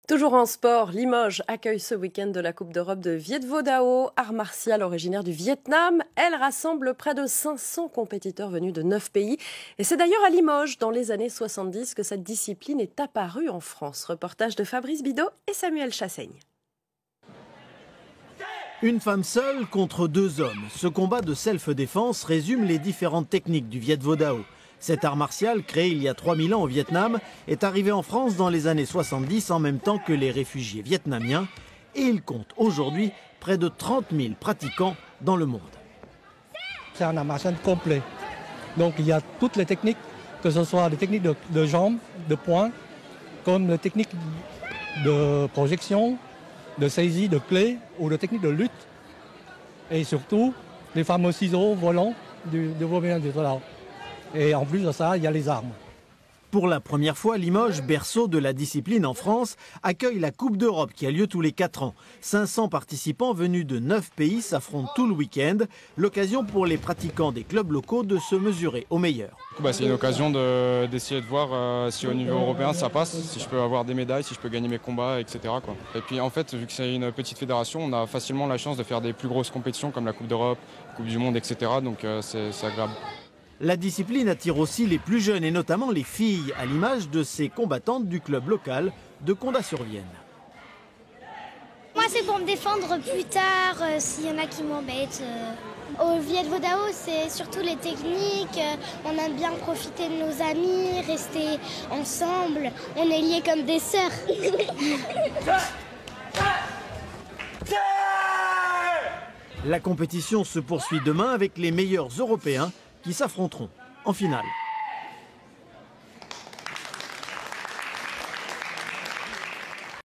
Toujours en sport, Limoges accueille ce week-end de la Coupe d'Europe de Viet Vo Dao, art martial originaire du Vietnam. Elle rassemble près de 500 compétiteurs venus de 9 pays. Et c'est d'ailleurs à Limoges, dans les années 70, que cette discipline est apparue en France. Reportage de Fabrice Bidot et Samuel Chassaigne. Une femme seule contre deux hommes. Ce combat de self-défense résume les différentes techniques du Viet Vo Dao. Cet art martial, créé il y a 3000 ans au Vietnam, est arrivé en France dans les années 70 en même temps que les réfugiés vietnamiens. Et il compte aujourd'hui près de 30 000 pratiquants dans le monde. C'est un art martial complet. Donc il y a toutes les techniques, que ce soit les techniques de jambes, de poings, comme les techniques de projection, de saisie de clés ou de techniques de lutte. Et surtout, les fameux ciseaux volants du Vauvien du Tolao. Et en plus de ça, il y a les armes. Pour la première fois, Limoges, berceau de la discipline en France, accueille la Coupe d'Europe qui a lieu tous les 4 ans. 500 participants venus de 9 pays s'affrontent tout le week-end. L'occasion pour les pratiquants des clubs locaux de se mesurer aux meilleurs. C'est une occasion d'essayer de voir si au niveau européen ça passe, si je peux avoir des médailles, si je peux gagner mes combats, etc. Et puis en fait, vu que c'est une petite fédération, on a facilement la chance de faire des plus grosses compétitions comme la Coupe d'Europe, Coupe du Monde, etc. Donc c'est agréable. La discipline attire aussi les plus jeunes et notamment les filles, à l'image de ces combattantes du club local de Condat-sur-Vienne. Moi, c'est pour me défendre plus tard, s'il y en a qui m'embêtent. Au Viet Vo Dao, c'est surtout les techniques. On aime bien profiter de nos amis, rester ensemble. On est liés comme des sœurs. La compétition se poursuit demain avec les meilleurs Européens qui s'affronteront en finale.